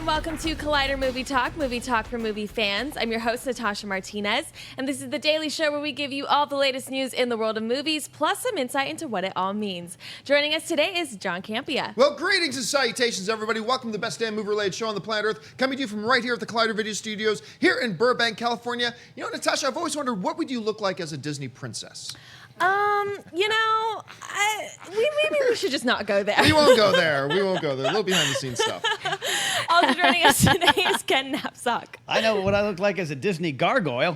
and welcome to Collider Movie Talk for movie fans. I'm your host, Natasha Martinez, and this is the daily show where we give you all the latest news in the world of movies, plus some insight into what it all means. Joining us today is John Campea. Well, greetings and salutations, everybody. Welcome to the best damn movie-related show on the planet Earth, coming to you from right here at the Collider Video Studios here in Burbank, California. You know, Natasha, I've always wondered, what would you look like as a Disney princess? Maybe we should just not go there. We won't go there. We won't go there. A little behind-the-scenes stuff. Also joining us today is Ken Napzok. I know what I look like as a Disney gargoyle.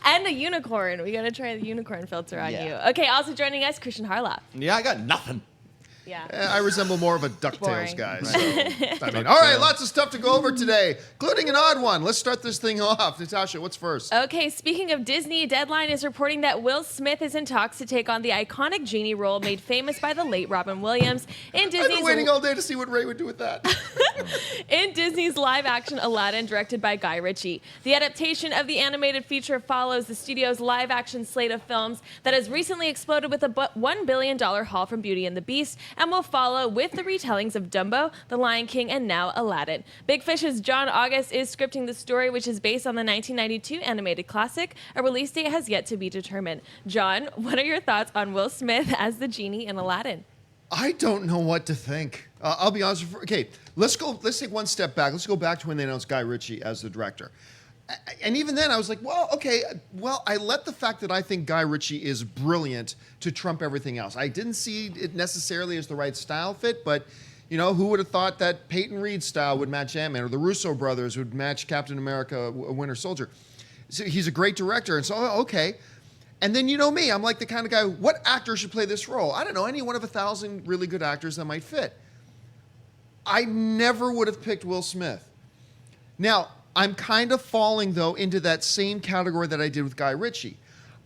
And a unicorn. We got to try the unicorn filter on you. Okay, also joining us, Kristian Harloff. Yeah, I got nothing. Yeah. I resemble more of a DuckTales Boring. guy. So, all right, lots of stuff to go over today, including an odd one. Let's start this thing off. Natasha, what's first? Okay, speaking of Disney, Deadline is reporting that Will Smith is in talks to take on the iconic Genie role made famous by the late Robin Williams in Disney's... I've been waiting all day to see what Ray would do with that. In Disney's live-action Aladdin, directed by Guy Ritchie. The adaptation of the animated feature follows the studio's live-action slate of films that has recently exploded with a $1 billion haul from Beauty and the Beast, and will follow with the retellings of Dumbo, The Lion King, and now Aladdin. Big Fish's John August is scripting the story, which is based on the 1992 animated classic. A release date has yet to be determined. John, what are your thoughts on Will Smith as the Genie in Aladdin? I don't know what to think. I'll be honest with you. Okay, let's take one step back. Let's go back to when they announced Guy Ritchie as the director. And even then, I was like, well, okay, I let the fact that I think Guy Ritchie is brilliant to trump everything else. I didn't see it necessarily as the right style fit, but, you know, who would have thought that Peyton Reed's style would match Ant-Man, or the Russo brothers would match Captain America, Winter Soldier. So he's a great director, and so, okay. And then, you know me, I'm like the kind of guy, what actor should play this role? I don't know, any one of 1,000 really good actors that might fit. I never would have picked Will Smith. Now, I'm kind of falling, though, into that same category that I did with Guy Ritchie.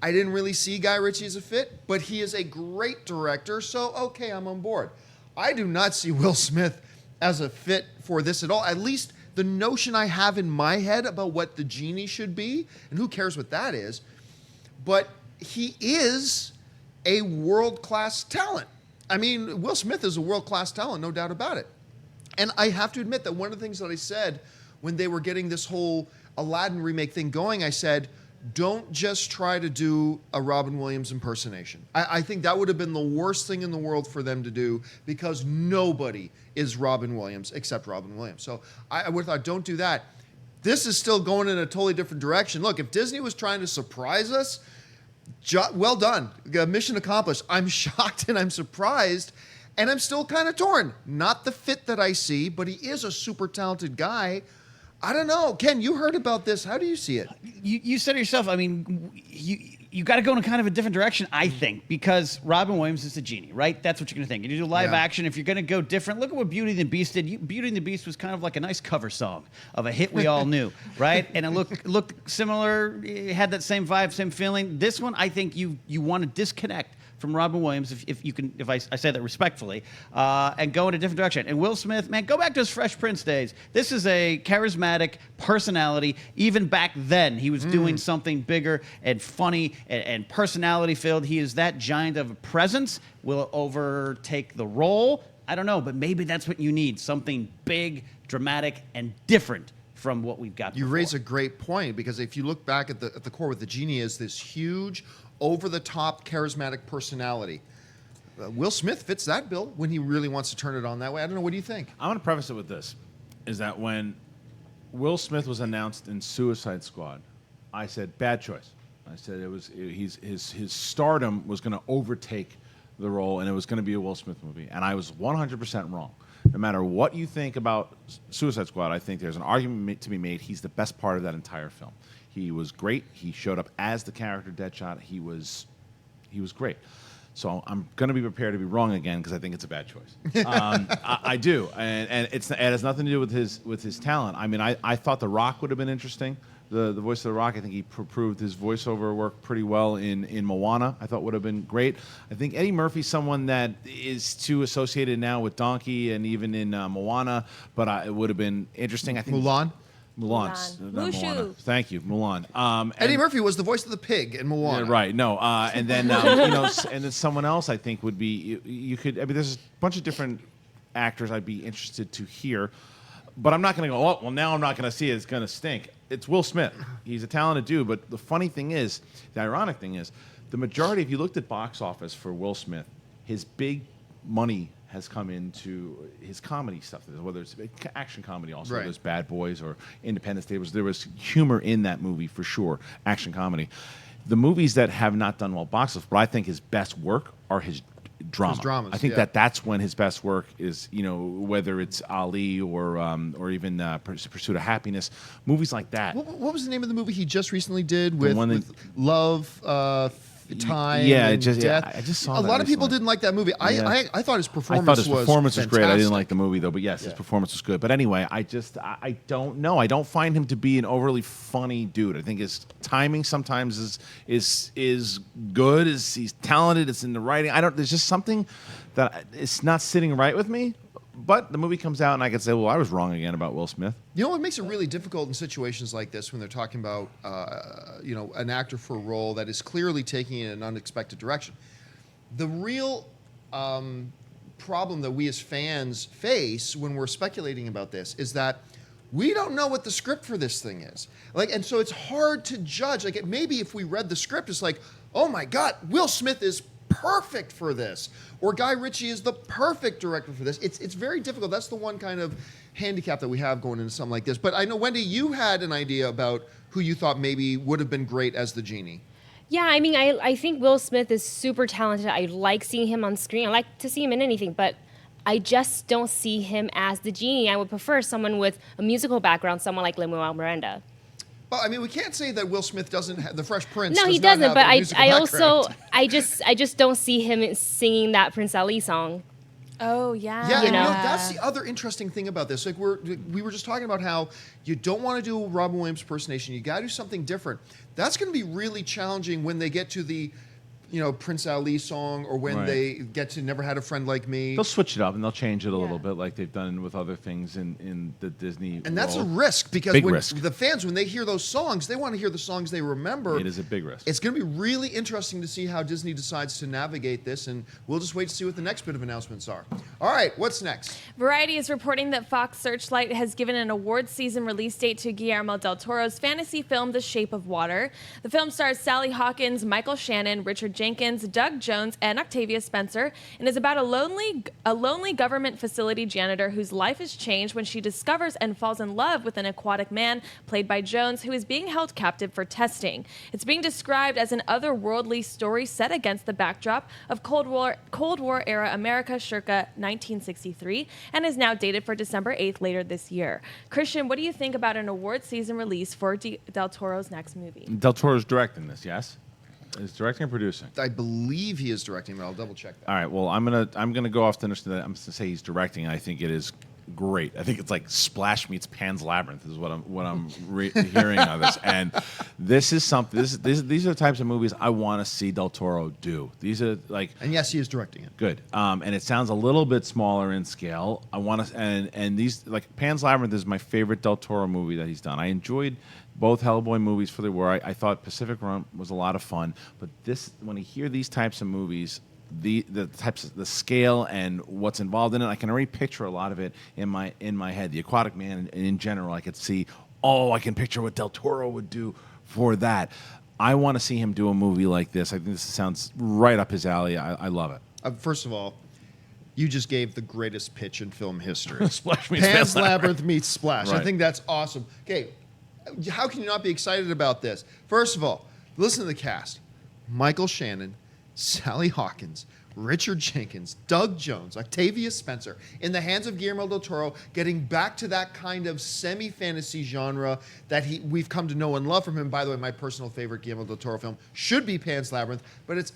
I didn't really see Guy Ritchie as a fit, but he is a great director, so okay, I'm on board. I do not see Will Smith as a fit for this at all. At least the notion I have in my head about what the Genie should be, and who cares what that is, but he is a world-class talent. I mean, Will Smith is a world-class talent, no doubt about it. And I have to admit that one of the things that I said when they were getting this whole Aladdin remake thing going, I said, don't just try to do a Robin Williams impersonation. I think that would have been the worst thing in the world for them to do, because nobody is Robin Williams except Robin Williams. So I would have thought, don't do that. This is still going in a totally different direction. Look, if Disney was trying to surprise us, well done. Mission accomplished. I'm shocked and I'm surprised, and I'm still kind of torn. Not the fit that I see, but he is a super talented guy. I don't know. Ken, you heard about this. How do you see it? You said it yourself. I mean, you got to go in a kind of a different direction, I think, because Robin Williams is the Genie, right? That's what you're going to think. You do live action. If you're going to go different, look at what Beauty and the Beast did. Beauty and the Beast was kind of like a nice cover song of a hit we all knew, right? And it looked similar. It had that same vibe, same feeling. This one, I think you want to disconnect from Robin Williams, if I say that respectfully, and go in a different direction. And Will Smith, man, go back to his Fresh Prince days. This is a charismatic personality. Even back then, he was doing something bigger and funny and personality-filled. He is that giant of a presence. Will it overtake the role? I don't know, but maybe that's what you need, something big, dramatic, and different from what we've got before. You raise a great point, because if you look back at the core, what the Genie is, this huge, over-the-top, charismatic personality. Will Smith fits that bill when he really wants to turn it on that way. I don't know. What do you think? I'm going to preface it with this, is that when Will Smith was announced in Suicide Squad, I said, bad choice. I said his stardom was going to overtake the role, and it was going to be a Will Smith movie. And I was 100% wrong. No matter what you think about Suicide Squad, I think there's an argument to be made. He's the best part of that entire film. He was great. He showed up as the character Deadshot. He was great. So I'm going to be prepared to be wrong again, because I think it's a bad choice. I do, and it has nothing to do with his talent. I mean, I thought The Rock would have been interesting. The voice of The Rock, I think he proved his voiceover work pretty well in Moana. I thought would have been great. I think Eddie Murphy's someone that is too associated now with Donkey and even in Moana, but it would have been interesting. I think Mulan? Mulan. Mushu. Thank you, Mulan. Eddie Murphy was the voice of the pig in Moana. Yeah, right. No, and then and then someone else I think would be you could. I mean, there's a bunch of different actors I'd be interested to hear. But I'm not going to go, oh, well, now I'm not going to see it. It's going to stink. It's Will Smith. He's a talented dude. But the funny thing is, the ironic thing is, the majority, if you looked at box office for Will Smith, his big money has come into his comedy stuff, whether it's action comedy also, Right. whether it's Bad Boys or Independence Day. There was humor in that movie for sure, action comedy. The movies that have not done well box office, but I think his best work are his drama. His dramas, I think yeah. that's when his best work is, whether it's Ali or even Pursuit of Happiness, movies like that. What was the name of the movie he just recently did with, one that- with Love, Time, Yeah, and Death? I just saw a that lot of people recently. didn't like that movie. Yeah. I thought his I performance thought his performance was great. I didn't fantastic. like the movie though, but yes, his performance was good. But anyway, I don't know. I don't find him to be an overly funny dude. I think his timing sometimes is good. He's talented. It's in the writing. There's just something that it's not sitting right with me. But the movie comes out, and I can say, well, I was wrong again about Will Smith. You know what makes it really difficult in situations like this when they're talking about, an actor for a role that is clearly taking it in an unexpected direction. The real problem that we as fans face when we're speculating about this is that we don't know what the script for this thing is. And so it's hard to judge. Maybe if we read the script, it's like, oh my God, Will Smith is perfect for this, or Guy Ritchie is the perfect director for this. It's very difficult. That's the one kind of handicap that we have going into something like this. But I know, Wendy, you had an idea about who you thought maybe would have been great as the Genie. Yeah, I mean, I think Will Smith is super talented. I like seeing him on screen. I like to see him in anything, but I just don't see him as the Genie. I would prefer someone with a musical background, someone like Lin-Manuel Miranda. Well, I mean, we can't say that Will Smith doesn't have the Fresh Prince. No, he does not doesn't. But have a musical I also, background. I just don't see him singing that Prince Ali song. Oh, yeah. Yeah, You know? that's the other interesting thing about this. We were just talking about how you don't want to do a Robin Williams impersonation. You got to do something different. That's going to be really challenging when they get to the, Prince Ali song, or when Right. they get to Never Had a Friend Like Me. They'll switch it up and they'll change it a little Yeah. bit, like they've done with other things in the Disney. And that's a world. risk, because Big when risk. the fans, when they hear those songs, they want to hear the songs they remember. It is a big risk. It's going to be really interesting to see how Disney decides to navigate this, and we'll just wait to see what the next bit of announcements are. All right, what's next? Variety is reporting that Fox Searchlight has given an awards season release date to Guillermo del Toro's fantasy film The Shape of Water. The film stars Sally Hawkins, Michael Shannon, Richard Jenkins, Doug Jones, and Octavia Spencer, and is about a lonely government facility janitor whose life is changed when she discovers and falls in love with an aquatic man played by Jones, who is being held captive for testing. It's being described as an otherworldly story set against the backdrop of Cold War era America circa 1963, and is now dated for December 8th later this year. Kristian, what do you think about an award season release for Del Toro's next movie? Del Toro's directing this, yes? Is directing or producing? I believe he is directing, but I'll double check that. All right. Well, I'm gonna go off to understand that. I'm gonna say he's directing, and I think it is great. I think it's like Splash meets Pan's Labyrinth is what I'm hearing on this. And this is something. These are the types of movies I want to see Del Toro do. These are like. And yes, he is directing it. Good. And it sounds a little bit smaller in scale. I want to, and these, like Pan's Labyrinth is my favorite Del Toro movie that he's done. I enjoyed both Hellboy movies for the war. I thought Pacific Rim was a lot of fun. But this, when I hear these types of movies, the scale and what's involved in it, I can already picture a lot of it in my head. The Aquatic Man in general, I could see. Oh, I can picture what Del Toro would do for that. I want to see him do a movie like this. I think this sounds right up his alley. I love it. First of all, you just gave the greatest pitch in film history. Splash meets Pan's Labyrinth meets Splash. I Right. think that's awesome. Okay, how can you not be excited about this? First of all, listen to the cast. Michael Shannon, Sally Hawkins, Richard Jenkins, Doug Jones, Octavia Spencer, in the hands of Guillermo del Toro, getting back to that kind of semi-fantasy genre that we've come to know and love from him. By the way, my personal favorite Guillermo del Toro film should be Pan's Labyrinth, but it's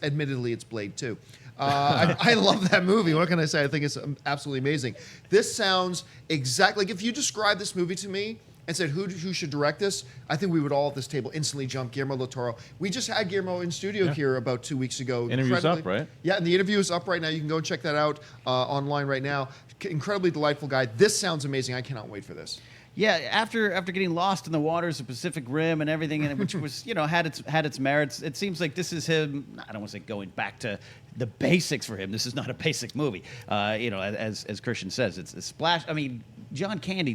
Blade 2. I love that movie. What can I say? I think it's absolutely amazing. This sounds exactly like if you describe this movie to me and said who should direct this, I think we would all at this table instantly jump Guillermo del Toro. We just had Guillermo in studio here about 2 weeks ago. Interview's up, right? Yeah, and the interview is up right now. You can go and check that out online right now. incredibly delightful guy. This sounds amazing. I cannot wait for this. Yeah, after getting lost in the waters of Pacific Rim and everything, and which was had its merits. It seems like this is him. I don't want to say going back to the basics for him. This is not a basic movie. As Kristian says, it's a splash. I mean, John Candy.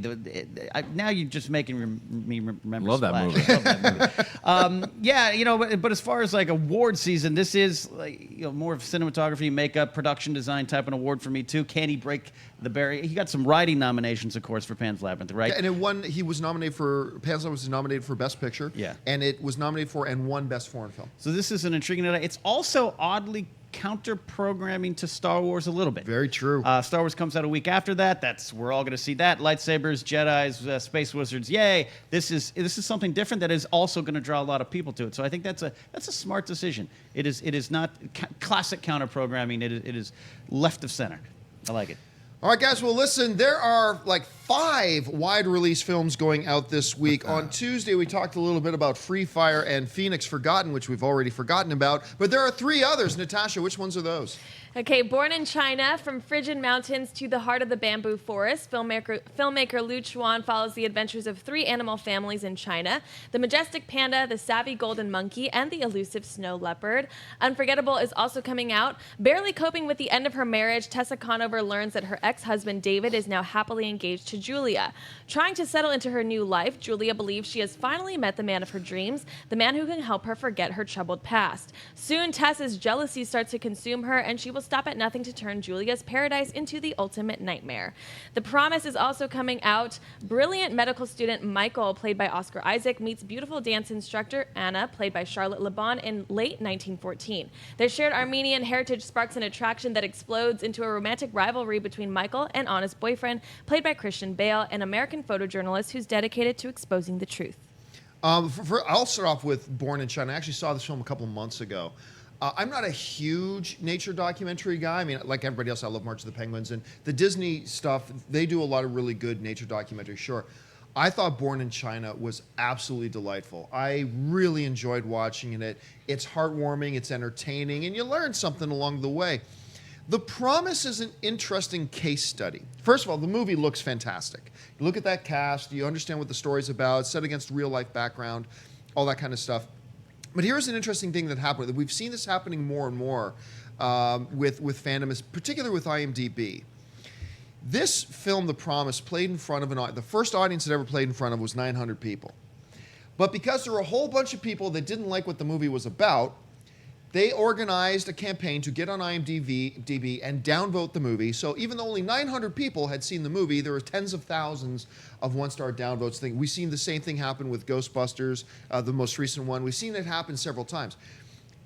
Now you're just making me remember. Love that Splash. movie. I love that movie. But as far as like award season, this is more of cinematography, makeup, production design type of award for me too. Can he break the barrier? He got some writing nominations, of course, for Pan's Labyrinth, right? Yeah, and it won. He was nominated for Pan's Labyrinth was nominated for Best Picture. Yeah, and it was nominated for and won Best Foreign Film. So this is an intriguing. It's also oddly counter-programming to Star Wars a little bit. Very true. Star Wars comes out a week after that. We're all going to see that. Lightsabers, Jedis, space wizards. Yay! This is something different that is also going to draw a lot of people to it. So I think that's a smart decision. It is not classic counter-programming. It is left of center. I like it. All right, guys. Well, listen, there are like 5 wide-release films going out this week. On Tuesday, we talked a little bit about Free Fire and Phoenix Forgotten, which we've already forgotten about. But there are 3 others. Natasha, which ones are those? Okay, born in China, from frigid mountains to the heart of the bamboo forest, filmmaker Lu Chuan follows the adventures of 3 animal families in China: the majestic panda, the savvy golden monkey, and the elusive snow leopard. Unforgettable is also coming out. Barely coping with the end of her marriage, Tessa Conover learns that her ex-husband David is now happily engaged to Julia. Trying to settle into her new life, Julia believes she has finally met the man of her dreams, the man who can help her forget her troubled past. Soon, Tessa's jealousy starts to consume her, and she will stop at nothing to turn Julia's paradise into the ultimate nightmare. The Promise is also coming out. Brilliant medical student Michael, played by Oscar Isaac, meets beautiful dance instructor Anna, played by Charlotte Le Bon, in late 1914. Their shared Armenian heritage sparks an attraction that explodes into a romantic rivalry between Michael and Anna's boyfriend, played by Christian Bale, an American photojournalist who's dedicated to exposing the truth. I'll start off with Born in China. I actually saw this film a couple months ago. I'm not a huge nature documentary guy. I mean, like everybody else, I love March of the Penguins. And the Disney stuff, they do a lot of really good nature documentaries, sure. I thought Born in China was absolutely delightful. I really enjoyed watching it. It's heartwarming, it's entertaining, and you learn something along the way. The Promise is an interesting case study. First of all, the movie looks fantastic. You look at that cast, you understand what the story's about, it's set against real-life background, all that kind of stuff. But here's an interesting thing that happened. We've seen this happening more and more with fandom, particularly with IMDb. This film, The Promise, played in front of the first audience it ever played in front of was 900 people. But because there were a whole bunch of people that didn't like what the movie was about, they organized a campaign to get on IMDb and downvote the movie. So even though only 900 people had seen the movie, there were tens of thousands of one-star downvotes. We've seen the same thing happen with Ghostbusters, the most recent one. We've seen it happen several times.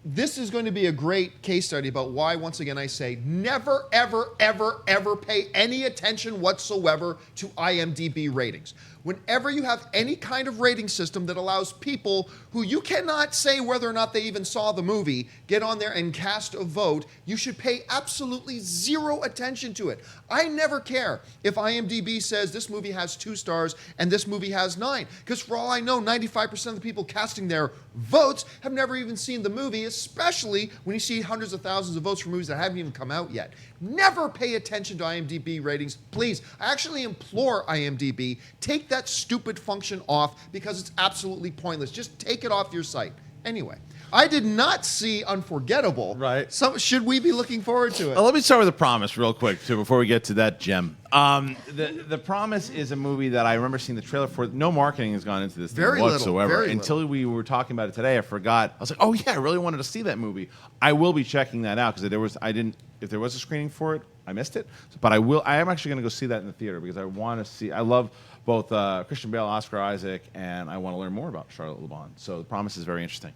This is going to be a great case study about why, once again, I say never, ever, ever, ever pay any attention whatsoever to IMDb ratings. Whenever you have any kind of rating system that allows people who you cannot say whether or not they even saw the movie get on there and cast a vote, you should pay absolutely 0 attention to it. I never care if IMDb says this movie has 2 stars and this movie has 9, because for all I know, 95% of the people casting their votes have never even seen the movie, especially when you see hundreds of thousands of votes for movies that haven't even come out yet. Never pay attention to IMDb ratings, please. I actually implore IMDb, take that stupid function off because it's absolutely pointless. Just take it off your site. Anyway, I did not see Unforgettable. Right. So should we be looking forward to it? Let me start with The Promise real quick, too, before we get to that gem. The Promise is a movie that I remember seeing the trailer for. No marketing has gone into this thing whatsoever. Very Until little. we were talking about it today, I forgot. I was like, oh, yeah, I really wanted to see that movie. I will be checking that out, because if there was a screening for it, I missed it. But I am actually going to go see that in the theater, because I want to see. I love both Christian Bale, Oscar Isaac, and I want to learn more about Charlotte Le Bon. So The Promise is very interesting.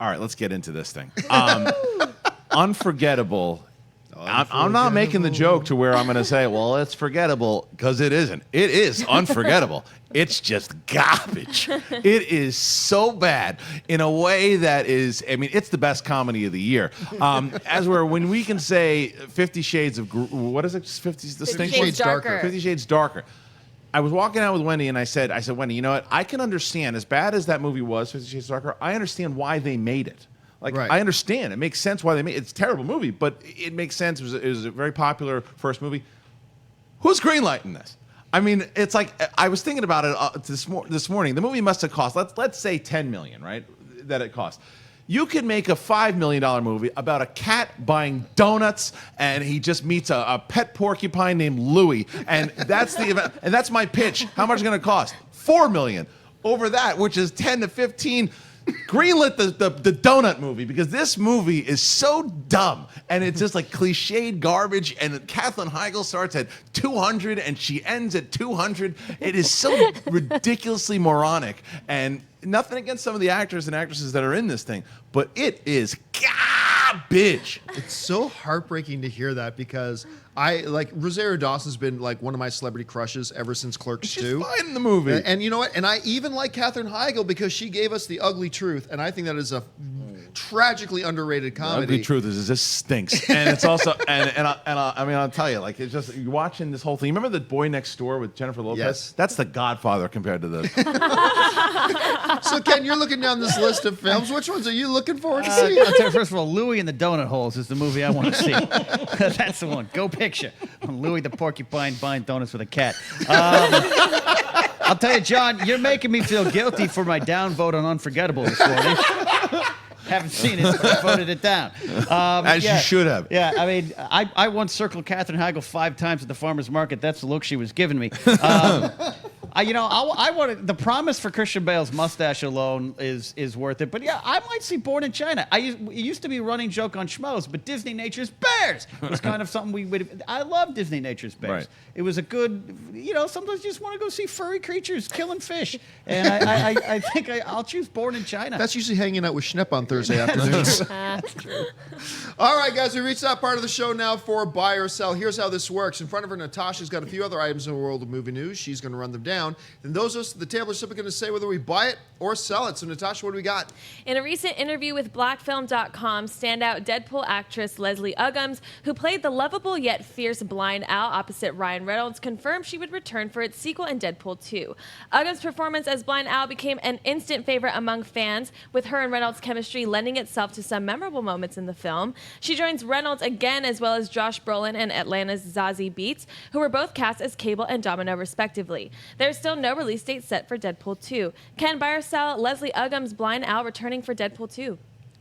All right, let's get into this thing. Unforgettable. I'm not making the joke to where I'm going to say, well, it's forgettable, because it isn't. It is unforgettable. It's just garbage. It is so bad in a way that is, I mean, it's the best comedy of the year. When we can say 50 Shades of, what is it? 50 Shades Darker. 50 Shades Darker. I was walking out with Wendy, and I said, Wendy, you know what? I can understand, as bad as that movie was, 50 Shades Darker, I understand why they made it. Like, right. I understand. It makes sense why they made it. It's a terrible movie, but it makes sense. It was a very popular first movie. Who's greenlighting this? I mean, it's like I was thinking about it this morning. The movie must have cost, let's say $10 million, right? That it cost. You could make a $5 million movie about a cat buying donuts, and he just meets a pet porcupine named Louie, and that's the event. And that's my pitch. How much is it going to cost? $4 million. Over that, which is 10 to 15. Greenlit the donut movie, because this movie is so dumb and it's just like cliched garbage, and Katherine Heigl starts at 200 and she ends at 200. It is so ridiculously moronic, and nothing against some of the actors and actresses that are in this thing, but it is garbage. It's so heartbreaking to hear that, because I like Rosario Dawson's been like one of my celebrity crushes ever since Clerks 2. She's fine in the movie. And you know what? And I even like Katherine Heigl because she gave us The Ugly Truth, and I think that is a tragically underrated comedy. The ugly truth is this stinks, and it's also I mean, I'll tell you, like, it's just you're watching this whole thing. You remember The Boy Next Door with Jennifer Lopez? Yes. That's The Godfather compared to this. So Ken, you're looking down this list of films. Which ones are you looking forward to seeing? I'll tell you, first of all, Louie and the Donut Holes is the movie I want to see. That's the one. Go picture. Louie the porcupine buying donuts with a cat. I'll tell you, John, you're making me feel guilty for my downvote on Unforgettable this morning. Haven't seen it, but I voted it down. As you should have. Yeah, I mean, I once circled Katherine Heigl 5 times at the farmer's market. That's the look she was giving me. I wanted the promise for Christian Bale's mustache alone is worth it. But yeah, I might see Born in China. It used to be a running joke on Schmoes, but Disney Nature's Bears was kind of something we would. I love Disney Nature's Bears. Right. It was a good, sometimes you just want to go see furry creatures killing fish, and I think I'll choose Born in China. That's usually hanging out with Schnepp on Thursday afternoons. All right, guys, we reached that part of the show now for Buy or Sell. Here's how this works. In front of her, Natasha's got a few other items in the world of movie news. She's going to run them down. Then those of us at the table are simply going to say whether we buy it or sell it. So, Natasha, what do we got? In a recent interview with BlackFilm.com, standout Deadpool actress Leslie Uggams, who played the lovable yet fierce Blind Al opposite Ryan Reynolds, confirmed she would return for its sequel in Deadpool 2. Uggams' performance as Blind Al became an instant favorite among fans, with her and Reynolds' chemistry lending itself to some memorable moments in the film. She joins Reynolds again, as well as Josh Brolin and Atlanta's Zazie Beetz, who were both cast as Cable and Domino, respectively. There's still no release date set for Deadpool 2. Can buy or sell Leslie Uggams' Blind Al returning for Deadpool 2?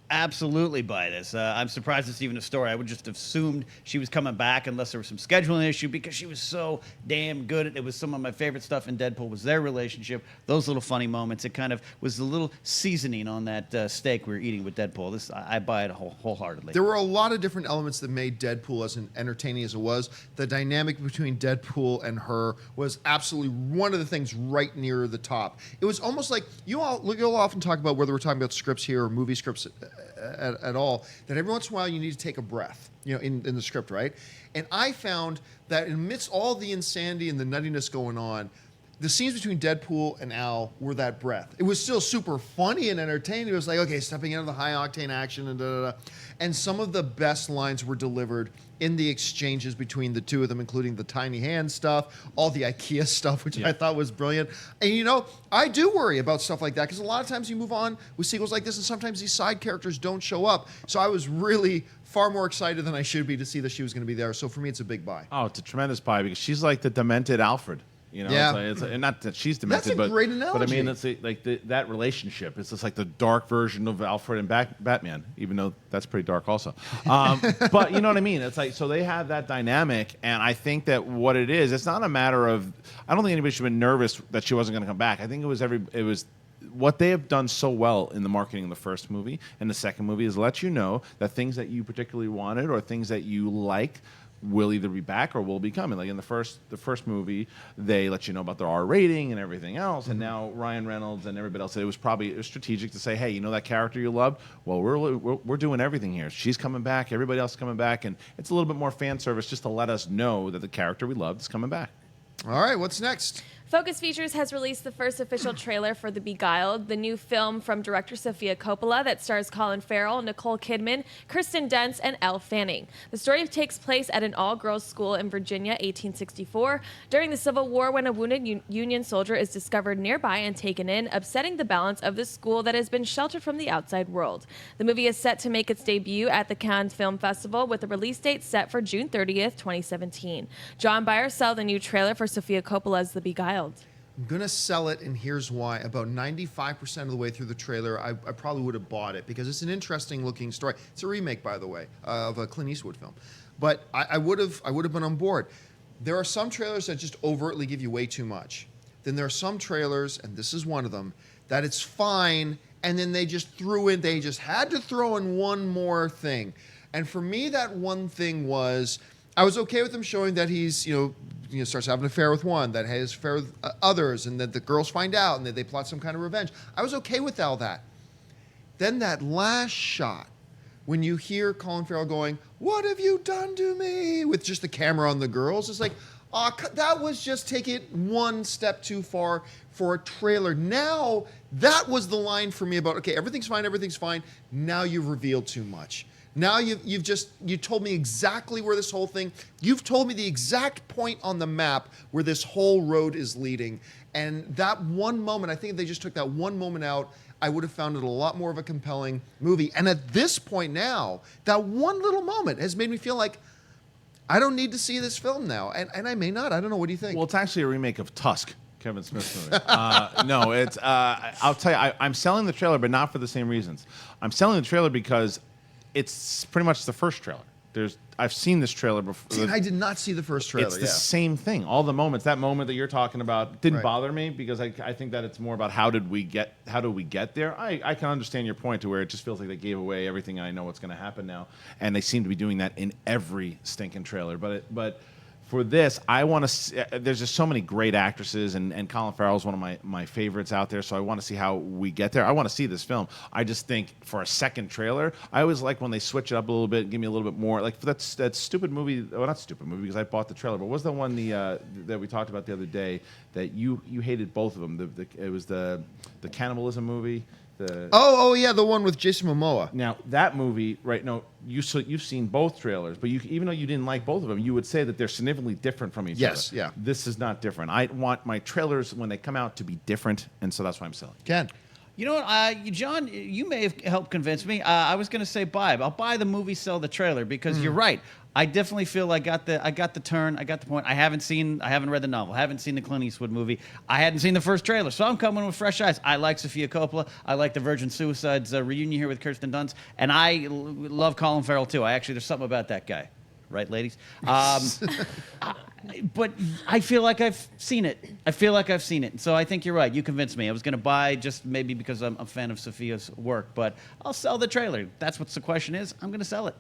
Absolutely buy this. I'm surprised it's even a story. I would just have assumed she was coming back unless there was some scheduling issue, because she was so damn good. It was some of my favorite stuff in Deadpool was their relationship, those little funny moments. It kind of was a little seasoning on that steak we were eating with Deadpool. I buy it wholeheartedly. There were a lot of different elements that made Deadpool as entertaining as it was. The dynamic between Deadpool and her was absolutely one of the things right near the top. It was almost like you'll often talk about, whether we're talking about scripts here or movie scripts at all, that every once in a while you need to take a breath, in the script, right? And I found that amidst all the insanity and the nuttiness going on, the scenes between Deadpool and Al were that breath. It was still super funny and entertaining. It was like, okay, stepping into the high-octane action and da-da-da. And some of the best lines were delivered in the exchanges between the two of them, including the tiny hand stuff, all the IKEA stuff, which I thought was brilliant. And, I do worry about stuff like that, because a lot of times you move on with sequels like this, and sometimes these side characters don't show up. So I was really far more excited than I should be to see that she was going to be there. So for me, it's a big buy. Oh, it's a tremendous buy, because she's like the demented Alfred. Yeah. It's not that she's demented, That's a great but I analogy. mean, it's that relationship. It's just like the dark version of Alfred and Batman, even though that's pretty dark also. But you know what I mean? It's like, so they have that dynamic, and I think that what it is, it's not a matter of, I don't think anybody should have been nervous that she wasn't going to come back. I think it was what they have done so well in the marketing of the first movie and the second movie is let you know that things that you particularly wanted or things that you liked will either be back or will be coming. Like in the first movie, they let you know about their R rating and everything else, and now Ryan Reynolds and everybody else. It was strategic to say, hey, that character you loved? Well, we're doing everything here. She's coming back, everybody else is coming back, and it's a little bit more fan service just to let us know that the character we loved is coming back. All right, what's next? Focus Features has released the first official trailer for The Beguiled, the new film from director Sophia Coppola that stars Colin Farrell, Nicole Kidman, Kirsten Dunst, and Elle Fanning. The story takes place at an all-girls school in Virginia, 1864, during the Civil War, when a wounded Union soldier is discovered nearby and taken in, upsetting the balance of the school that has been sheltered from the outside world. The movie is set to make its debut at the Cannes Film Festival with a release date set for June 30th, 2017. John, buy or sell the new trailer for Sophia Coppola's The Beguiled? I'm going to sell it, and here's why. About 95% of the way through the trailer, I probably would have bought it because it's an interesting looking story. It's a remake, by the way, of a Clint Eastwood film. But I would have been on board. There are some trailers that just overtly give you way too much. Then there are some trailers, and this is one of them, that it's fine, and then they just had to throw in one more thing. And for me, that one thing was, I was okay with them showing that he's, starts having an affair with one, that has an affair with others, and that the girls find out, and that they plot some kind of revenge. I was okay with all that. Then that last shot, when you hear Colin Farrell going, "What have you done to me?" with just the camera on the girls, it's like, that was just take it one step too far for a trailer. Now, that was the line for me about, okay, everything's fine. Now you've revealed too much. Now you told me exactly where this whole thing, you've told me the exact point on the map where this whole road is leading. And that one moment, I think if they just took that one moment out, I would have found it a lot more of a compelling movie. And at this point now, that one little moment has made me feel like I don't need to see this film now. And I may not. I don't know. What do you think? Well, it's actually a remake of Tusk, Kevin Smith's movie. No, it's, I'll tell you, I'm selling the trailer, but not for the same reasons. I'm selling the trailer because it's pretty much the first trailer. I've seen this trailer before. See, I did not see the first trailer. It's the same thing. All the moments, that moment that you're talking about didn't Right. bother me because I think that it's more about how did we get there. I can understand your point to where it just feels like they gave away everything. I know what's going to happen now, and they seem to be doing that in every stinking trailer. But for this, I want to. There's just so many great actresses, and Colin Farrell is one of my favorites out there. So I want to see how we get there. I want to see this film. I just think for a second trailer, I always like when they switch it up a little bit, give me a little bit more. Like that stupid movie. Well, not stupid movie because I bought the trailer. But what was the one that we talked about the other day that you hated both of them? It was the cannibalism movie. Yeah, the one with Jason Momoa. Now that movie, right? No, you've seen both trailers, but even though you didn't like both of them, you would say that they're significantly different from each other. Yes, yeah. This is not different. I want my trailers when they come out to be different, and so that's why I'm selling. Ken. You know what, John, you may have helped convince me. I was going to say buy. I'll buy the movie, sell the trailer, because you're right. I definitely feel I got the turn. I got the point. I haven't read the novel. I haven't seen the Clint Eastwood movie. I hadn't seen the first trailer, so I'm coming with fresh eyes. I like Sophia Coppola. I like the Virgin Suicides reunion here with Kirsten Dunst, and I love Colin Farrell too. There's something about that guy, right, ladies? But I feel like I've seen it. So I think you're right. You convinced me. I was going to buy just maybe because I'm a fan of Sophia's work, but I'll sell the trailer. That's what the question is. I'm going to sell it.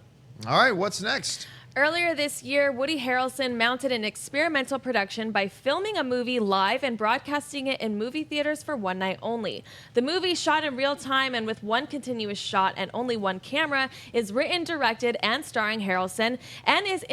All right, what's next? Earlier this year, Woody Harrelson mounted an experimental production by filming a movie live and broadcasting it in movie theaters for one night only. The movie, shot in real time and with one continuous shot and only one camera, is written, directed, and starring Harrelson, and is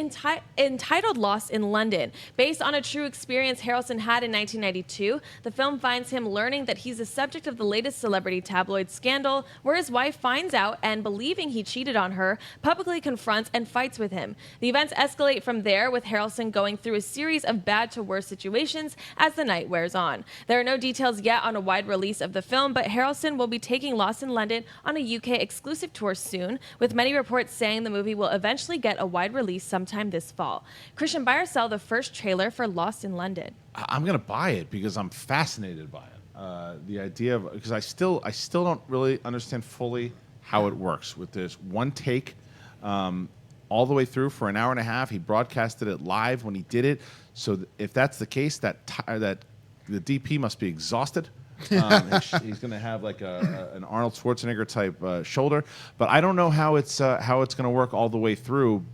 entitled Lost in London. Based on a true experience Harrelson had in 1992, the film finds him learning that he's the subject of the latest celebrity tabloid scandal, where his wife finds out and, believing he cheated on her, publicly confronts and fights with him. The events escalate from there, with Harrelson going through a series of bad to worse situations as the night wears on. There are no details yet on a wide release of the film, but Harrelson will be taking Lost in London on a UK exclusive tour soon, with many reports saying the movie will eventually get a wide release sometime this fall. Kristian, buy or sell the first trailer for Lost in London? I'm going to buy it because I'm fascinated by it. The idea of, because I still don't really understand fully how it works with this one take. All the way through for an hour and a half. He broadcasted it live when he did it. So if that's the case, that the DP must be exhausted. He's going to have like an Arnold Schwarzenegger type shoulder. But I don't know how it's going to work all the way through.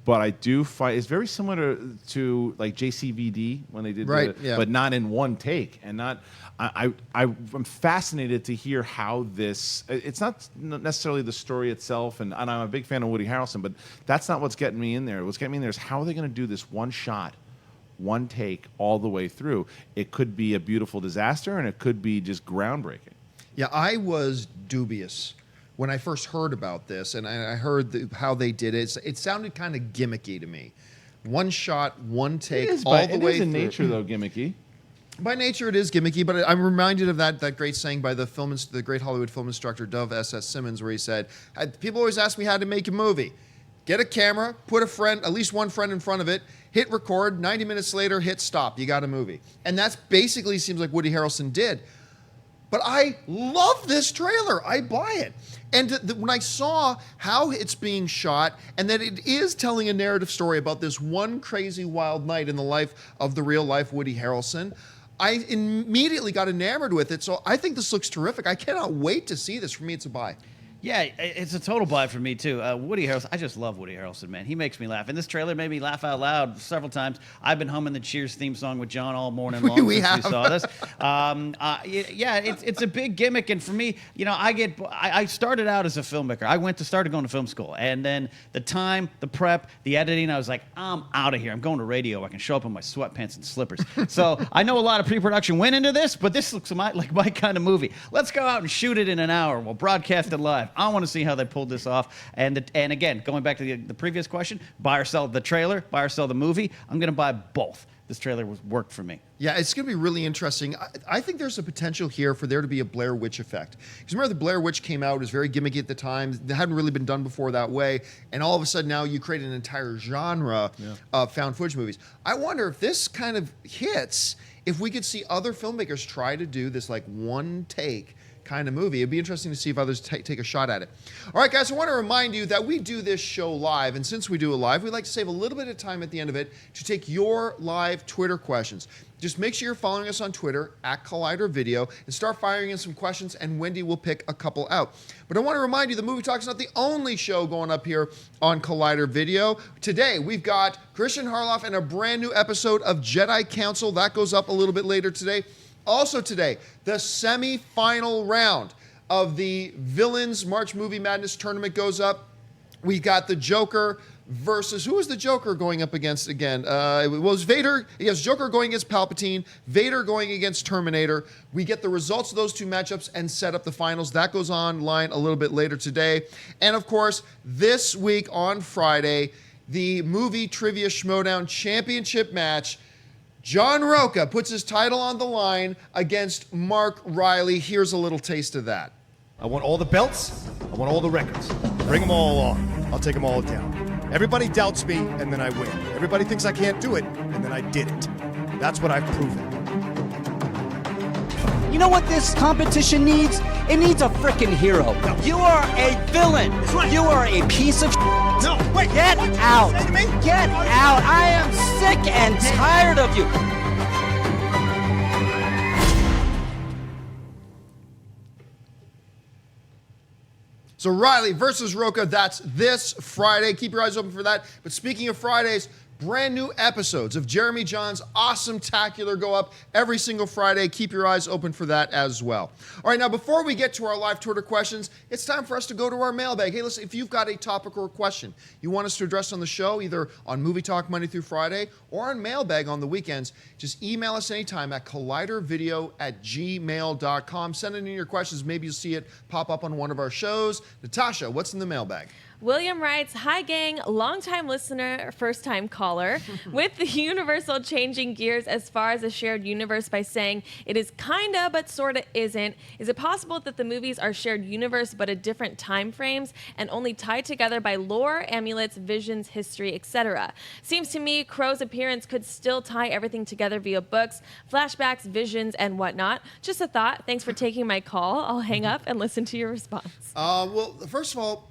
But I do find it's very similar to like JCVD when they did right, it, yeah. but not in one take. And not, I'm fascinated to hear how this. It's not necessarily the story itself, and I'm a big fan of Woody Harrelson, but that's not what's getting me in there. What's getting me in there is how are they going to do this one shot one take all the way through. It could be a beautiful disaster, and it could be just groundbreaking. Yeah, I was dubious when I first heard about this, and I heard how they did it. It sounded kind of gimmicky to me. One shot, one take, all the way It is in through. nature, though, gimmicky. By nature, it is gimmicky, but I'm reminded of that great saying by the great Hollywood film instructor Dove S.S. Simmons, where he said, "People always ask me how to make a movie. Get a camera, put at least one friend in front of it, hit record. 90 minutes later, hit stop. You got a movie." And that's basically seems like Woody Harrelson did. But I love this trailer. I buy it. And when I saw how it's being shot and that it is telling a narrative story about this one crazy wild night in the life of the real life Woody Harrelson, I immediately got enamored with it. So I think this looks terrific. I cannot wait to see this. For me, it's a buy. Yeah, it's a total buy for me, too. Woody Harrelson, I just love Woody Harrelson, man. He makes me laugh. And this trailer made me laugh out loud several times. I've been humming the Cheers theme song with John all morning long We since have. we saw this. It's a big gimmick. And for me, I started out as a filmmaker. I started going to film school. And then the time, the prep, the editing, I was like, I'm out of here. I'm going to radio. I can show up in my sweatpants and slippers. So I know a lot of pre-production went into this, but this looks like my kind of movie. Let's go out and shoot it in an hour. We'll broadcast it live. I want to see how they pulled this off. And again, going back to the previous question, buy or sell the trailer, buy or sell the movie. I'm going to buy both. This trailer worked for me. Yeah, it's going to be really interesting. I think there's a potential here for there to be a Blair Witch effect. Because remember, the Blair Witch came out, it was very gimmicky at the time. It hadn't really been done before that way. And all of a sudden now you create an entire genre of found footage movies. I wonder if this kind of hits, if we could see other filmmakers try to do this like one take kind of movie. It'd be interesting to see if others take a shot at it. All right, guys, I want to remind you that we do this show live, and since we do it live, we like to save a little bit of time at the end of it to take your live Twitter questions. Just make sure you're following us on Twitter at Collider Video and start firing in some questions, and Wendy will pick a couple out. But I want to remind you, the Movie Talk is not the only show going up here on Collider Video. Today, we've got Kristian Harloff and a brand new episode of Jedi Council. That goes up a little bit later today. Also today, the semi-final round of the Villains March Movie Madness tournament goes up. We got the Joker versus, who was the Joker going up against again? It was Vader. Yes, Joker going against Palpatine, Vader going against Terminator. We get the results of those two matchups and set up the finals. That goes online a little bit later today. And of course, this week on Friday, the Movie Trivia Schmodown Championship match. John Roca puts his title on the line against Mark Riley. Here's a little taste of that. I want all the belts. I want all the records. Bring them all on. I'll take them all down. Everybody doubts me, and then I win. Everybody thinks I can't do it, and then I did it. That's what I've proven. You know what this competition needs? It needs a freaking hero. No. You are a villain. Right. You are a piece of No, wait. Get what? out. Say to me? Get out. I am sick and tired of you. So Riley versus Roca, that's this Friday. Keep your eyes open for that. But speaking of Fridays, brand new episodes of Jeremy John's Awesome Tacular go up every single Friday. Keep your eyes open for that as well. All right, now before we get to our live Twitter questions, it's time for us to go to our mailbag. Hey, listen, if you've got a topic or a question you want us to address on the show, either on Movie Talk Monday through Friday or on mailbag on the weekends, just email us anytime at collidervideo@gmail.com. Send in your questions. Maybe you'll see it pop up on one of our shows. Natasha, what's in the mailbag? William writes, "Hi gang, longtime listener, first-time caller. With the Universal changing gears as far as a shared universe by saying it is kinda but sorta isn't, is it possible that the movies are shared universe but at different time frames and only tied together by lore, amulets, visions, history, etc.? Seems to me Crow's appearance could still tie everything together via books, flashbacks, visions, and whatnot. Just a thought. Thanks for taking my call. I'll hang up and listen to your response." Well, first of all,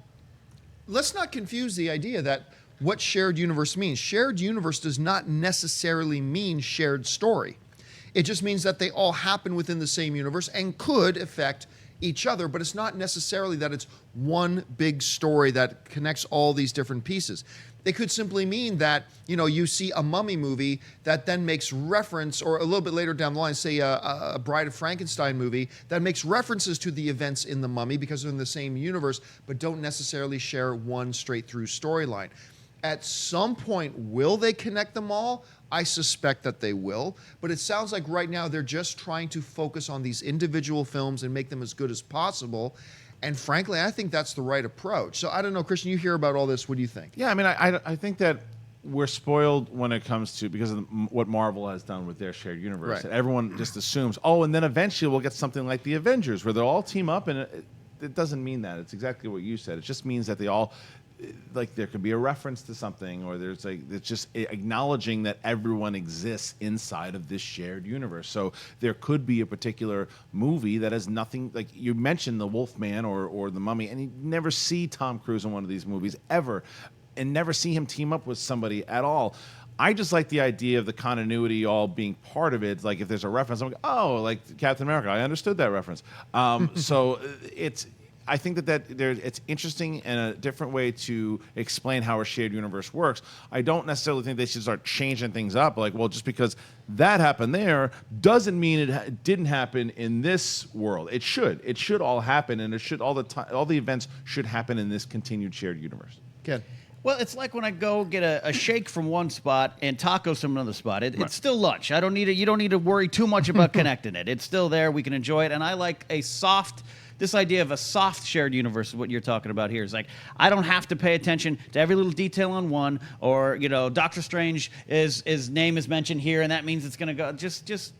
let's not confuse the idea that what shared universe means. Shared universe does not necessarily mean shared story. It just means that they all happen within the same universe and could affect each other, but it's not necessarily that it's one big story that connects all these different pieces. It could simply mean that, you see a Mummy movie that then makes reference, or a little bit later down the line, say a Bride of Frankenstein movie that makes references to the events in the Mummy because they're in the same universe, but don't necessarily share one straight through storyline. At some point, will they connect them all? I suspect that they will, but it sounds like right now they're just trying to focus on these individual films and make them as good as possible. And frankly, I think that's the right approach. So I don't know, Kristian, you hear about all this. What do you think? Yeah, I mean, I think that we're spoiled when it comes to, because of what Marvel has done with their shared universe. Right. Everyone just assumes, oh, and then eventually we'll get something like the Avengers, where they'll all team up, and it doesn't mean that. It's exactly what you said. It just means that they all, like, there could be a reference to something, or there's like, it's just acknowledging that everyone exists inside of this shared universe. So there could be a particular movie that has nothing, like you mentioned the Wolfman or the Mummy, and you never see Tom Cruise in one of these movies ever, and never see him team up with somebody at all. I just like the idea of the continuity all being part of it. Like if there's a reference, I'm like, oh, like Captain America, I understood that reference. So I think it's interesting and a different way to explain how a shared universe works. I don't necessarily think they should start changing things up. Like, well, just because that happened there doesn't mean it didn't happen in this world. It should. It should all happen, and it should all the events should happen in this continued shared universe. Ken? Well, it's like when I go get a shake from one spot and tacos from another spot. It's still lunch. You don't need to worry too much about connecting it. It's still there. We can enjoy it. And I like this idea of a soft shared universe is what you're talking about here. It's like, I don't have to pay attention to every little detail on one, or, Doctor Strange, his name is mentioned here, and that means it's going to go. Just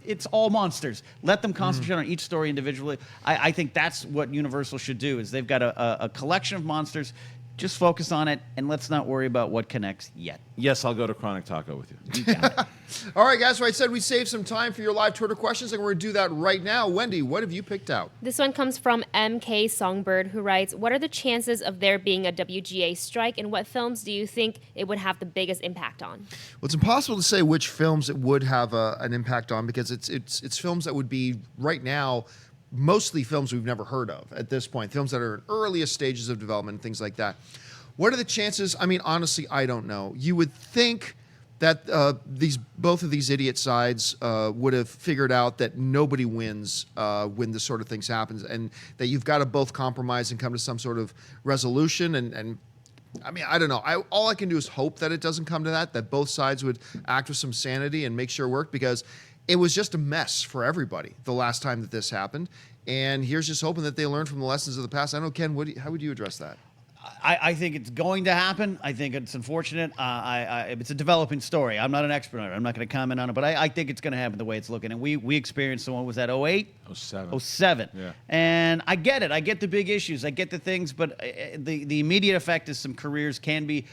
it's all monsters. Let them concentrate on each story individually. I think that's what Universal should do, is they've got a collection of monsters. Just focus on it, and let's not worry about what connects yet. Yes, I'll go to Chronic Taco with you. All right, guys, so I said we saved some time for your live Twitter questions, and we're going to do that right now. Wendy, what have you picked out? This one comes from MK Songbird, who writes, what are the chances of there being a WGA strike, and what films do you think it would have the biggest impact on? Well, it's impossible to say which films it would have an impact on, because it's films that would be, right now, mostly films we've never heard of at this point, films that are in earliest stages of development and things like that. What are the chances? I mean, honestly, I don't know. You would think that both of these idiot sides would have figured out that nobody wins when this sort of things happens, and that you've got to both compromise and come to some sort of resolution. And I mean, I don't know. All I can do is hope that it doesn't come to that both sides would act with some sanity and make sure it worked, because it was just a mess for everybody the last time that this happened. And here's just hoping that they learn from the lessons of the past. I don't know, Ken, how would you address that? I think it's going to happen. I think it's unfortunate. It's a developing story. I'm not an expert on it. I'm not going to comment on it, but I think it's going to happen the way it's looking. And we experienced someone, was that 08? 07. 07. Yeah. And I get it. I get the big issues. I get the things, but the immediate effect is some careers can be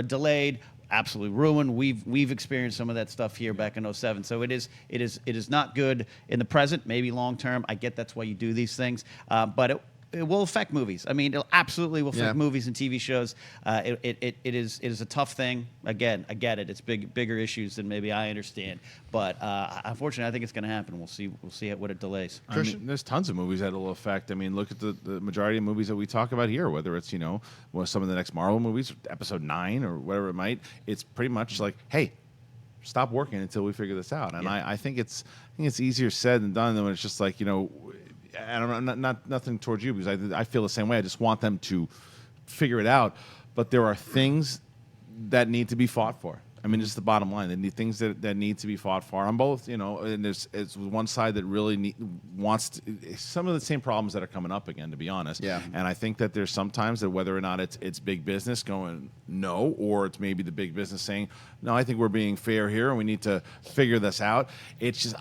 delayed, absolutely ruined. We've experienced some of that stuff here back in 07. So it is not good in the present, maybe long term. I get that's why you do these things. But it will affect movies. I mean, it absolutely will affect movies and TV shows. It is a tough thing. Again, I get it. It's bigger issues than maybe I understand. But unfortunately, I think it's going to happen. We'll see what it delays. I mean, there's tons of movies that will affect. I mean, look at the majority of movies that we talk about here. Whether it's some of the next Marvel movies, Episode 9 or whatever it might. It's pretty much like, hey, stop working until we figure this out. And I think it's easier said than done. Than when it's just like, I don't know, not nothing towards you, because I feel the same way. I just want them to figure it out. But there are things that need to be fought for. I mean, it's the bottom line. They need things that need to be fought for on both, and it's one side that really wants some of the same problems that are coming up again, to be honest. Yeah. And I think that there's sometimes that whether or not it's big business going no, or it's maybe the big business saying, no, I think we're being fair here and we need to figure this out. It's just,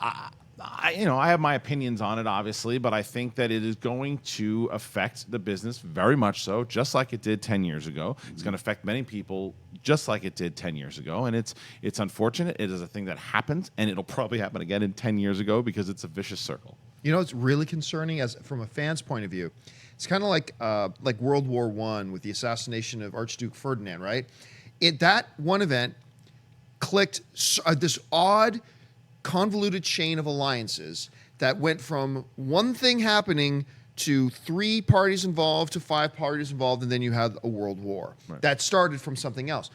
I have my opinions on it, obviously, but I think that it is going to affect the business very much so, just like it did 10 years ago. It's going to affect many people just like it did 10 years ago, and it's unfortunate. It is a thing that happens, and it'll probably happen again in 10 years ago, because it's a vicious circle. It's really concerning from a fan's point of view. It's kind of like World War I with the assassination of Archduke Ferdinand, right? That one event clicked this odd, convoluted chain of alliances that went from one thing happening to 3 parties involved to 5 parties involved, and then you had a world war. Right. That started from something else.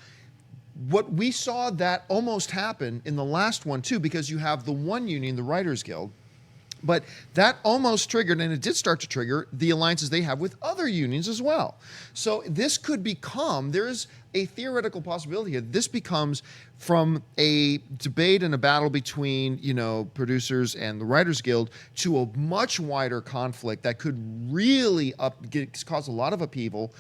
What we saw that almost happen in the last one too, because you have the one union, the Writers Guild, But that almost triggered, and it did start to trigger, the alliances they have with other unions as well. So this could become, there's a theoretical possibility here. This becomes from a debate and a battle between, producers and the Writers Guild to a much wider conflict that could really cause a lot of upheaval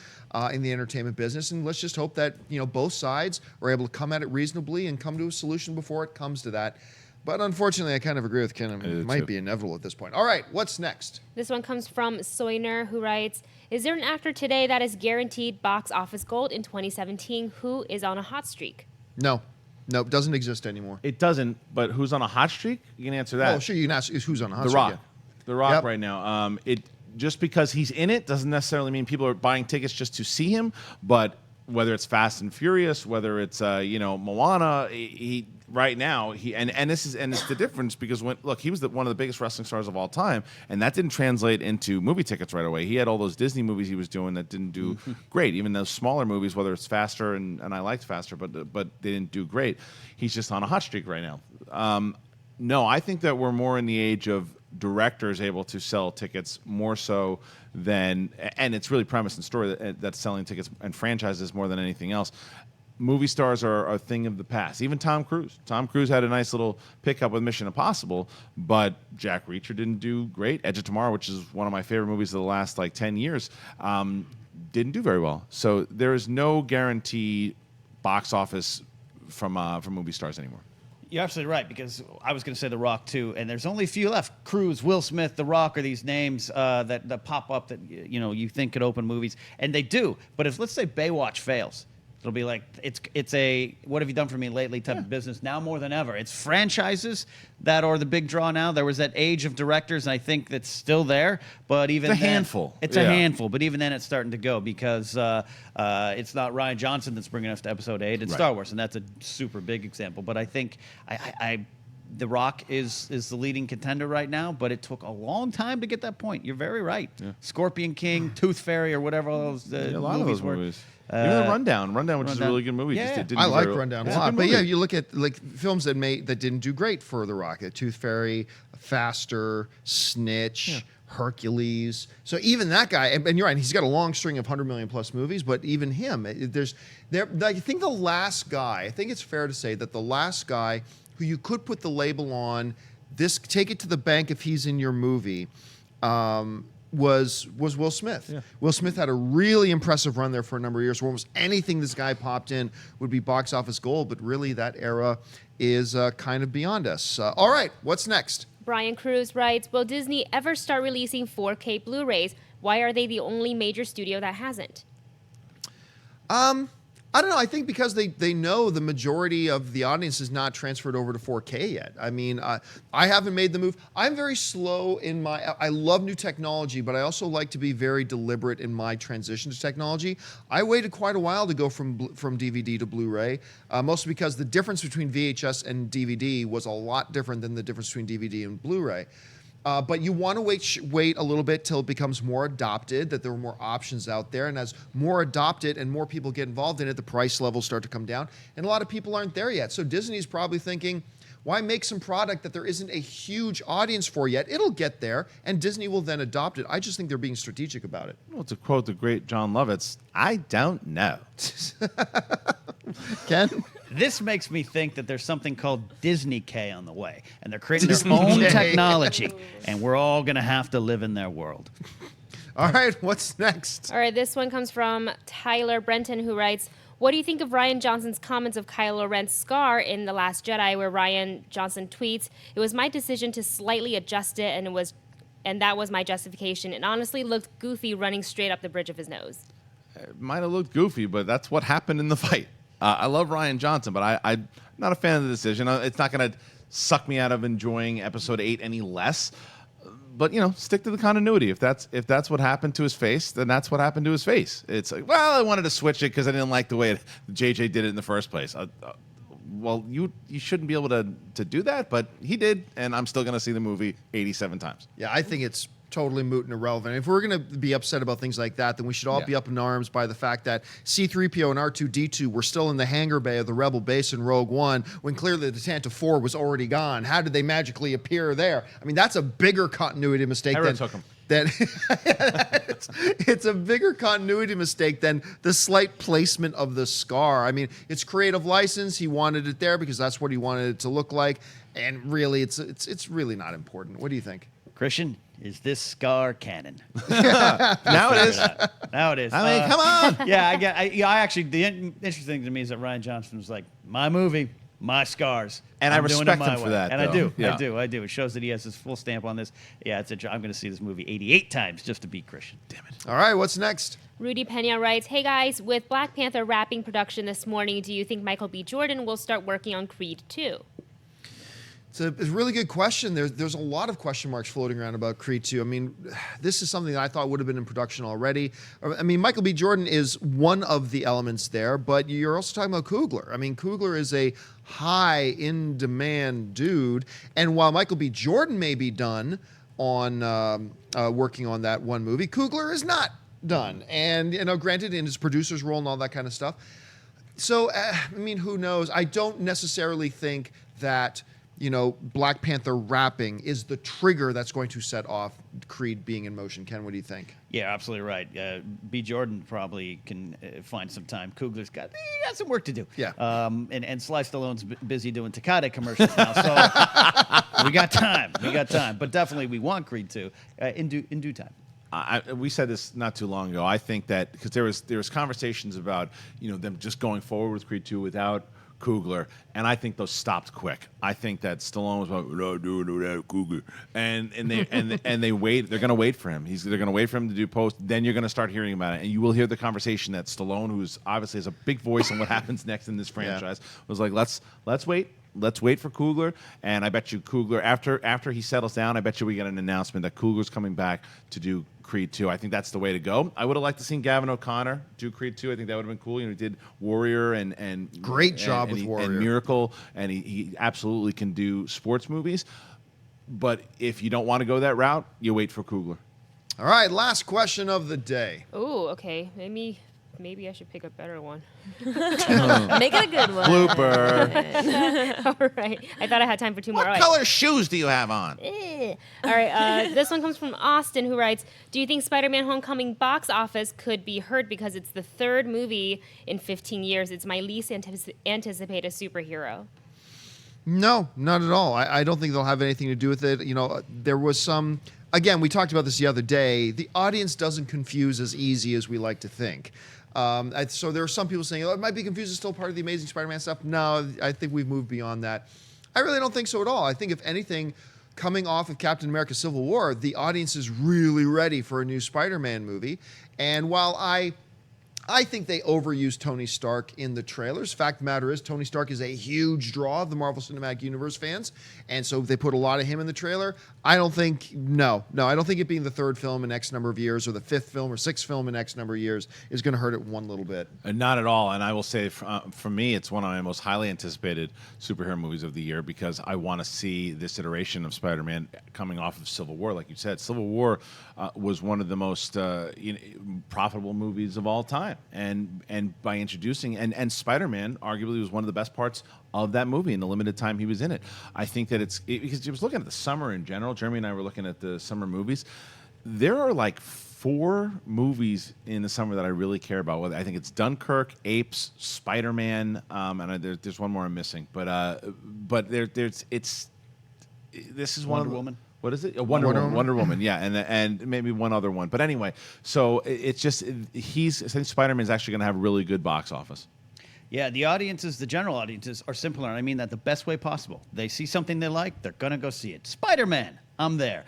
in the entertainment business. And let's just hope that, both sides are able to come at it reasonably and come to a solution before it comes to that. But unfortunately, I kind of agree with Ken. It might be inevitable at this point. All right, what's next? This one comes from Soiner, who writes, is there an actor today that is guaranteed box office gold in 2017 who is on a hot streak? No, it doesn't exist anymore. It doesn't, but who's on a hot streak? You can answer that. Oh, sure, you can ask who's on a hot The streak. Rock. Yeah. The Rock Yep. right now. Just because he's in it doesn't necessarily mean people are buying tickets just to see him, but whether it's Fast and Furious, whether it's Moana, he right now and it's the difference because he was one of the biggest wrestling stars of all time, and that didn't translate into movie tickets right away. He had all those Disney movies he was doing that didn't do great. Even those smaller movies, whether it's Faster and I liked Faster, but they didn't do great. He's just on a hot streak right now. No, I think that we're more in the age of directors able to sell tickets more so than, and it's really premise and story that's selling tickets and franchises more than anything else. Movie stars are a thing of the past. Even Tom Cruise. Tom Cruise had a nice little pickup with Mission Impossible, but Jack Reacher didn't do great. Edge of Tomorrow, which is one of my favorite movies of the last 10 years, didn't do very well. So there is no guarantee box office from movie stars anymore. You're absolutely right, because I was going to say The Rock, too, and there's only a few left. Cruise, Will Smith, The Rock are these names that pop up that you think could open movies, and they do. But if, let's say, Baywatch fails, it'll be like, it's a what have you done for me lately type of business now more than ever. It's franchises that are the big draw now. There was that age of directors, and I think that's still there. But even it's a handful. It's a handful, but even then it's starting to go because it's not Rian Johnson that's bringing us to Episode 8. It's Star Wars, and that's a super big example. But I think The Rock is the leading contender right now, but it took a long time to get that point. You're very right. Yeah. Scorpion King, Tooth Fairy, or whatever those a lot of those were. movies. Even the Rundown, which is a really good movie. Yeah. Just didn't I do like very Rundown well. a lot, but yeah, you look at films that didn't do great for The Rock. Tooth Fairy, Faster, Snitch, Hercules. So even that guy, and you're right, he's got a long string of 100 million plus movies, but even him, I think the last guy, I think it's fair to say that the last guy who you could put the label on, take it to the bank if he's in your movie, was Will Smith. Yeah. Will Smith had a really impressive run there for a number of years where almost anything this guy popped in would be box office gold, but really that era is kind of beyond us. All right, what's next? Brian Cruz writes, will Disney ever start releasing 4K Blu-rays? Why are they the only major studio that hasn't? I don't know. I think because they know the majority of the audience is not transferred over to 4K yet. I mean, I haven't made the move. I'm very slow in I love new technology, but I also like to be very deliberate in my transition to technology. I waited quite a while to go from DVD to Blu-ray, mostly because the difference between VHS and DVD was a lot different than the difference between DVD and Blu-ray. But you want to wait a little bit till it becomes more adopted, that there are more options out there. And as more adopted and more people get involved in it, the price levels start to come down. And a lot of people aren't there yet. So Disney's probably thinking, why make some product that there isn't a huge audience for yet? It'll get there, and Disney will then adopt it. I just think they're being strategic about it. Well, to quote the great John Lovitz, I don't know. Ken? This makes me think that there's something called Disney K on the way, and they're creating their own technology, and we're all going to have to live in their world. All right, what's next? All right, this one comes from Tyler Brenton, who writes, what do you think of Rian Johnson's comments of Kylo Ren's scar in The Last Jedi, where Rian Johnson tweets, it was my decision to slightly adjust it, and that was my justification. It honestly looked goofy running straight up the bridge of his nose. It might have looked goofy, but that's what happened in the fight. I love Rian Johnson, but I'm not a fan of the decision. It's not going to suck me out of enjoying Episode 8 any less. But, stick to the continuity. If that's what happened to his face, then that's what happened to his face. It's like, well, I wanted to switch it because I didn't like the way JJ did it in the first place. Well, you shouldn't be able to do that, but he did, and I'm still going to see the movie 87 times. Yeah, I think it's totally moot and irrelevant. If we're going to be upset about things like that, then we should all be up in arms by the fact that C-3PO and R2-D2 were still in the hangar bay of the Rebel base in Rogue One when clearly the Tantive 4 was already gone. How did they magically appear there? I mean, that's a bigger continuity mistake than... took 'em. It's a bigger continuity mistake than the slight placement of the scar. I mean, it's creative license. He wanted it there because that's what he wanted it to look like. And really, it's really not important. What do you think? Kristian, is this scar canon? Now it is. Now it is. I mean, come on. I actually, the interesting thing to me is that Rian Johnson was like, my movie, my scars. And I I'm doing it respect my him for way. that, And though. I do. It shows that he has his full stamp on this. Yeah, I'm going to see this movie 88 times just to beat Kristian. Damn it. All right, what's next? Rudy Pena writes, hey guys, with Black Panther wrapping production this morning, do you think Michael B. Jordan will start working on Creed 2? It's a really good question. There's a lot of question marks floating around about Creed 2. I mean, this is something that I thought would have been in production already. I mean, Michael B. Jordan is one of the elements there, but you're also talking about Coogler. I mean, Coogler is a high in-demand dude, and while Michael B. Jordan may be done on working on that one movie, Coogler is not done. And, granted, in his producer's role and all that kind of stuff. So, I mean, who knows? I don't necessarily think that... Black Panther wrapping is the trigger that's going to set off Creed being in motion. Ken, what do you think? Yeah, absolutely right. B. Jordan probably can find some time. Coogler's got some work to do. Yeah. And Sly Stallone's busy doing Takata commercials now, so we got time. But definitely we want Creed 2 in due time. We said this not too long ago. I think that because there was conversations about them just going forward with Creed 2 without Coogler, and I think those stopped quick. I think that Stallone was like, no, do it without Coogler, and they wait. They're going to wait for him. They're going to wait for him to do post. Then you're going to start hearing about it, and you will hear the conversation that Stallone, who's obviously has a big voice in what happens next in this franchise, was like, let's wait. Let's wait for Coogler, and I bet you Coogler after he settles down, I bet you we get an announcement that Coogler's coming back to do Creed 2. I think that's the way to go. I would have liked to see Gavin O'Connor do Creed 2. I think that would have been cool. He did Warrior and great job with Warrior and Miracle, and he absolutely can do sports movies. But if you don't want to go that route, you wait for Coogler. All right, last question of the day. Oh, okay. Maybe I should pick a better one. Make it a good one. Blooper. All right. I thought I had time for two more. What color shoes do you have on? All right. This one comes from Austin, who writes, do you think Spider-Man Homecoming box office could be hurt because it's the third movie in 15 years? It's my least anticipated superhero. No, not at all. I don't think they'll have anything to do with it. There was some... Again, we talked about this the other day. The audience doesn't confuse as easy as we like to think. So there are some people saying, it might be confused. It's still part of the Amazing Spider-Man stuff. No, I think we've moved beyond that. I really don't think so at all. I think if anything, coming off of Captain America Civil War, the audience is really ready for a new Spider-Man movie. And while I think they overused Tony Stark in the trailers. Fact of the matter is, Tony Stark is a huge draw of the Marvel Cinematic Universe fans, and so they put a lot of him in the trailer. I don't think it being the third film in X number of years or the fifth film or sixth film in X number of years is going to hurt it one little bit. Not at all. And I will say, for me, it's one of my most highly anticipated superhero movies of the year because I want to see this iteration of Spider-Man coming off of Civil War. Like you said, Civil War was one of the most profitable movies of all time. And by introducing and Spider-Man arguably was one of the best parts of that movie in the limited time he was in it. I think that because I was looking at the summer in general. Jeremy and I were looking at the summer movies. There are like 4 movies in the summer that I really care about. I think it's Dunkirk, Apes, Spider-Man, and there's one more I'm missing. But this is one Wonder of the, Woman. What is it? Wonder Woman, yeah, and maybe one other one. But anyway, so it's just I think Spider-Man is actually going to have a really good box office. Yeah, the general audiences are simpler, and I mean that the best way possible. They see something they like, they're going to go see it. Spider-Man, I'm there.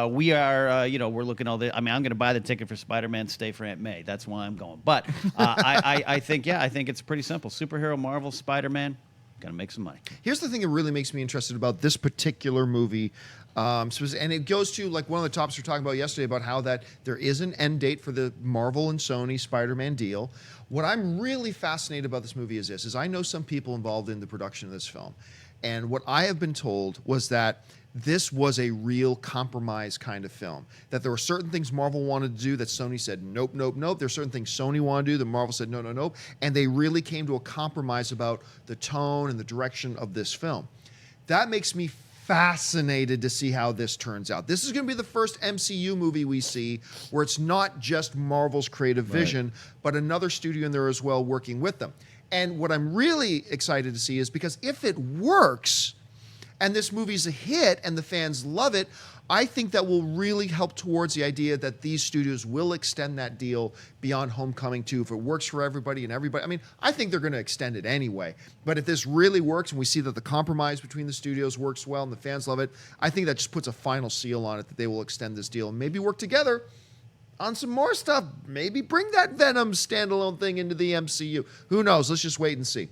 We are, we're looking all the. I mean, I'm going to buy the ticket for Spider-Man, stay for Aunt May. That's why I'm going. But I think it's pretty simple. Superhero, Marvel, Spider-Man, going to make some money. Here's the thing that really makes me interested about this particular movie. And it goes to like one of the topics we were talking about yesterday about how that there is an end date for the Marvel and Sony Spider-Man deal. What I'm really fascinated about this movie is I know some people involved in the production of this film. And what I have been told was that this was a real compromise kind of film. That there were certain things Marvel wanted to do that Sony said, nope, nope, nope. There's certain things Sony wanted to do that Marvel said, no, no, no. And they really came to a compromise about the tone and the direction of this film. That makes me fascinated to see how this turns out. This is going to be the first MCU movie we see where it's not just Marvel's creative vision, but another studio in there as well working with them. And what I'm really excited to see is because if it works and this movie's a hit and the fans love it, I think that will really help towards the idea that these studios will extend that deal beyond Homecoming 2 if it works for everybody and everybody. I mean, I think they're going to extend it anyway. But if this really works and we see that the compromise between the studios works well and the fans love it, I think that just puts a final seal on it that they will extend this deal and maybe work together on some more stuff. Maybe bring that Venom standalone thing into the MCU. Who knows? Let's just wait and see.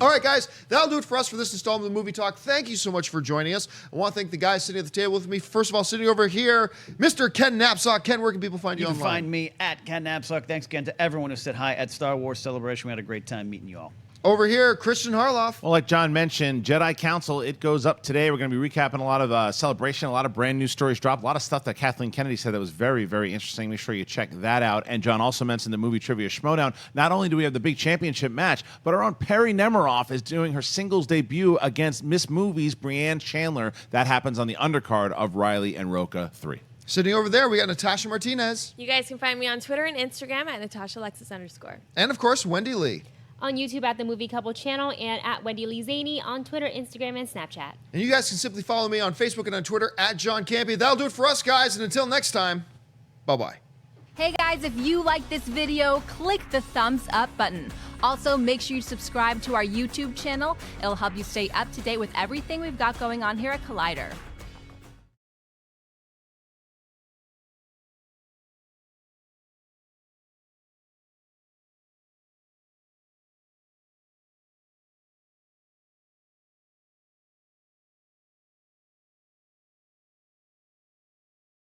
All right, guys, that'll do it for us for this installment of the Movie Talk. Thank you so much for joining us. I want to thank the guys sitting at the table with me. First of all, sitting over here, Mr. Ken Napzok. Ken, where can people find you You can online? find me at Ken Napzok. Thanks again to everyone who said hi at Star Wars Celebration. We had a great time meeting you all. Over here, Kristian Harloff. Well, like John mentioned, Jedi Council, it goes up today. We're going to be recapping a lot of Celebration, a lot of brand new stories drop, a lot of stuff that Kathleen Kennedy said that was very, very interesting. Make sure you check that out. And John also mentioned the movie Trivia Schmodown. Not only do we have the big championship match, but our own Perry Nemiroff is doing her singles debut against Miss Movies, Brianne Chandler. That happens on the undercard of Riley and Roca 3. Sitting over there, we got Natasha Martinez. You guys can find me on Twitter and Instagram at NatashaAlexis_. And, of course, Wendy Lee. On YouTube at the Movie Couple channel and at Wendy Lee Zaney on Twitter, Instagram, and Snapchat. And you guys can simply follow me on Facebook and on Twitter at John Campea. That'll do it for us, guys. And until next time, bye-bye. Hey guys, if you like this video, click the thumbs up button. Also, make sure you subscribe to our YouTube channel. It'll help you stay up to date with everything we've got going on here at Collider.